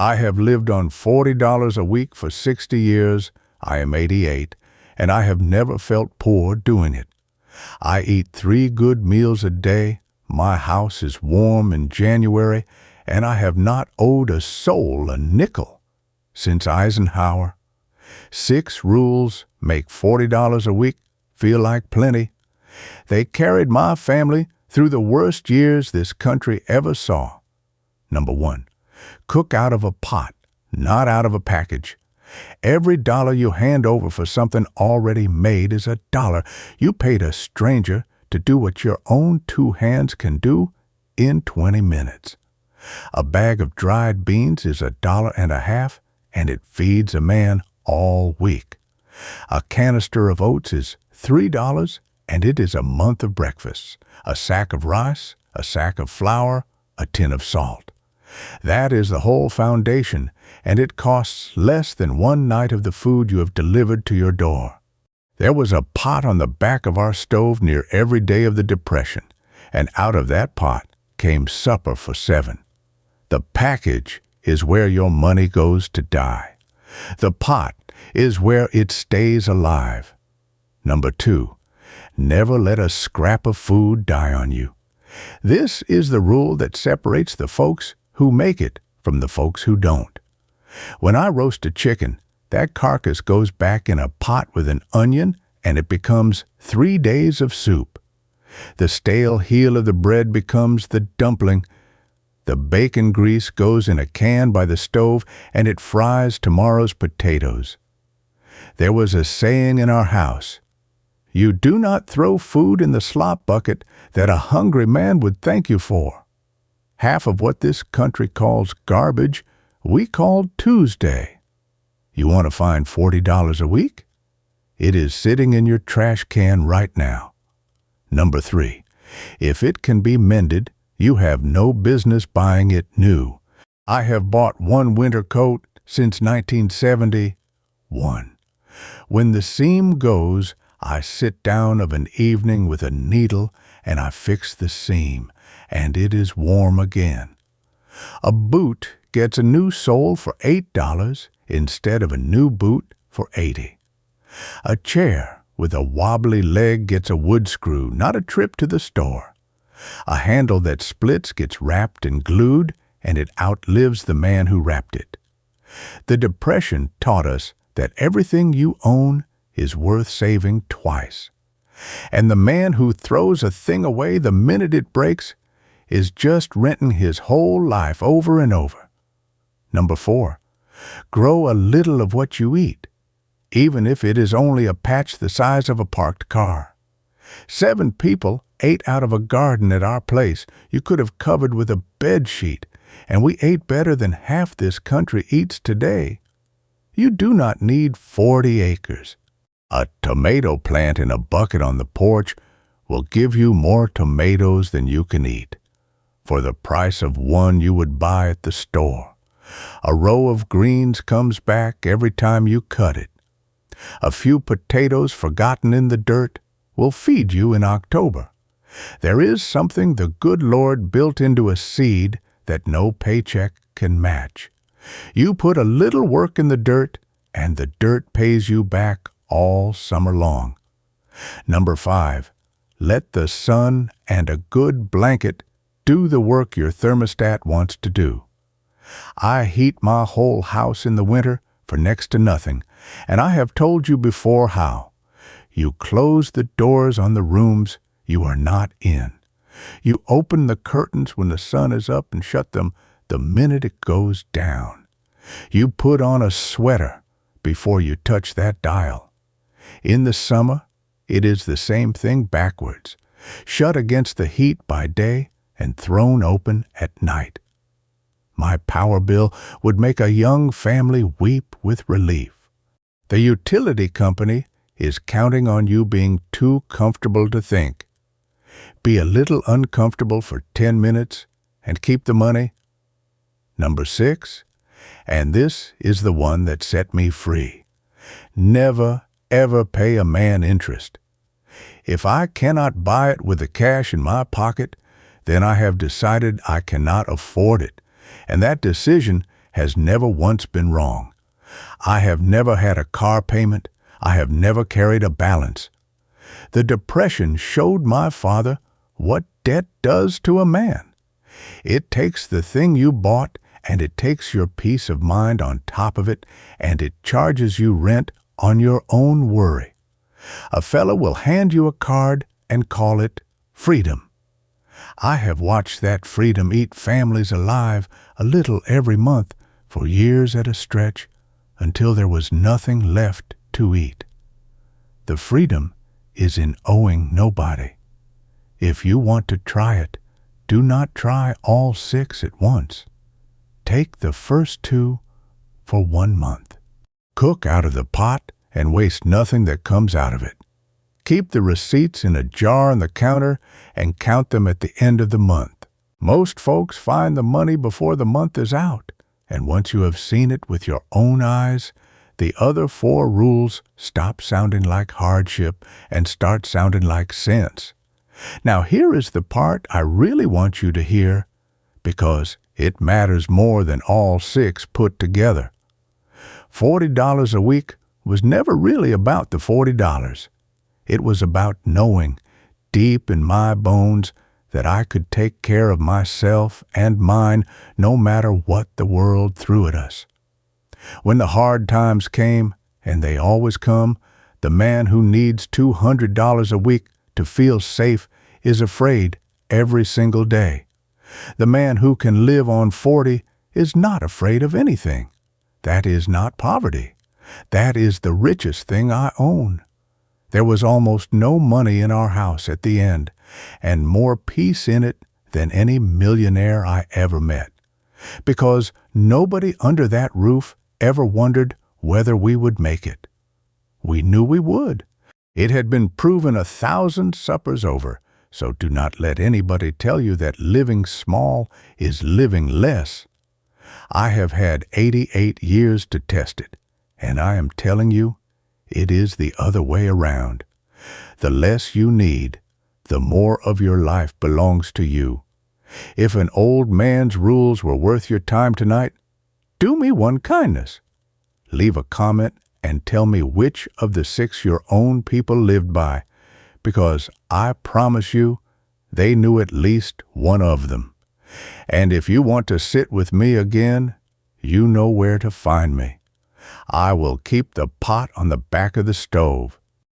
I have lived on $40 a week for 60 years. I am 88, and I have never felt poor doing it. I eat 3 good meals a day. My house is warm in January, and I have not owed a soul a nickel since Eisenhower. 6 rules make $40 a week feel like plenty. They carried my family through the worst years this country ever saw. Number 1, cook out of a pot, not out of a package. Every dollar you hand over for something already made is a dollar you paid a stranger to do what your own 2 hands can do in 20 minutes. A bag of dried beans is $1.50, and it feeds a man all week. A canister of oats is $3, and it is a month of breakfasts. A sack of rice, a sack of flour, a tin of salt. That is the whole foundation, and it costs less than 1 night of the food you have delivered to your door. There was a pot on the back of our stove near every day of the Depression, and out of that pot came supper for 7. The package is where your money goes to die. The pot is where it stays alive. Number 2, never let a scrap of food die on you. This is the rule that separates the folks who make it from the folks who don't. When I roast a chicken, that carcass goes back in a pot with an onion, and it becomes 3 days of soup. The stale heel of the bread becomes the dumpling. The bacon grease goes in a can by the stove, and it fries tomorrow's potatoes. There was a saying in our house, "You do not throw food in the slop bucket that a hungry man would thank you for." Half of what this country calls garbage, we call Tuesday. You want to find $40 a week? It is sitting in your trash can right now. Number 3, if it can be mended, you have no business buying it new. I have bought 1 winter coat since 1971. When the seam goes, I sit down of an evening with a needle and I fix the seam, and it is warm again. A boot gets a new sole for $8 instead of a new boot for $80. A chair with a wobbly leg gets a wood screw, not a trip to the store. A handle that splits gets wrapped and glued, and it outlives the man who wrapped it. The Depression taught us that everything you own is worth saving twice. And the man who throws a thing away the minute it breaks is just renting his whole life over and over. Number 4, grow a little of what you eat, even if it is only a patch the size of a parked car. 7 people ate out of a garden at our place you could have covered with a bed sheet, and we ate better than half this country eats today. You do not need 40 acres. A tomato plant in a bucket on the porch will give you more tomatoes than you can eat, for the price of 1 you would buy at the store. A row of greens comes back every time you cut it. A few potatoes forgotten in the dirt will feed you in October. There is something the good Lord built into a seed that no paycheck can match. You put a little work in the dirt, and the dirt pays you back all summer long. Number 5, let the sun and a good blanket do the work your thermostat wants to do. I heat my whole house in the winter for next to nothing, and I have told you before how. You close the doors on the rooms you are not in. You open the curtains when the sun is up and shut them the minute it goes down. You put on a sweater before you touch that dial. In the summer, it is the same thing backwards, shut against the heat by day and thrown open at night. My power bill would make a young family weep with relief. The utility company is counting on you being too comfortable to think. Be a little uncomfortable for 10 minutes and keep the money. Number 6, and this is the one that set me free. Never, ever pay a man interest. If I cannot buy it with the cash in my pocket, then I have decided I cannot afford it, and that decision has never once been wrong. I have never had a car payment. I have never carried a balance. The Depression showed my father what debt does to a man. It takes the thing you bought, and it takes your peace of mind on top of it, and it charges you rent on your own worry. A fellow will hand you a card and call it freedom. I have watched that freedom eat families alive a little every month for years at a stretch until there was nothing left to eat. The freedom is in owing nobody. If you want to try it, do not try all 6 at once. Take the first 2 for 1 month. Cook out of the pot and waste nothing that comes out of it. Keep the receipts in a jar on the counter and count them at the end of the month. Most folks find the money before the month is out, and once you have seen it with your own eyes, the other 4 rules stop sounding like hardship and start sounding like sense. Now here is the part I really want you to hear, because it matters more than all 6 put together. $40 a week was never really about the $40. It was about knowing, deep in my bones, that I could take care of myself and mine no matter what the world threw at us. When the hard times came, and they always come, the man who needs $200 a week to feel safe is afraid every single day. The man who can live on 40 is not afraid of anything. That is not poverty. That is the richest thing I own. There was almost no money in our house at the end, and more peace in it than any millionaire I ever met, because nobody under that roof ever wondered whether we would make it. We knew we would. It had been proven 1,000 suppers over, so do not let anybody tell you that living small is living less. I have had 88 years to test it, and I am telling you, it is the other way around. The less you need, the more of your life belongs to you. If an old man's rules were worth your time tonight, do me one kindness. Leave a comment and tell me which of the 6 your own people lived by, because I promise you they knew at least one of them. And if you want to sit with me again, you know where to find me. I will keep the pot on the back of the stove.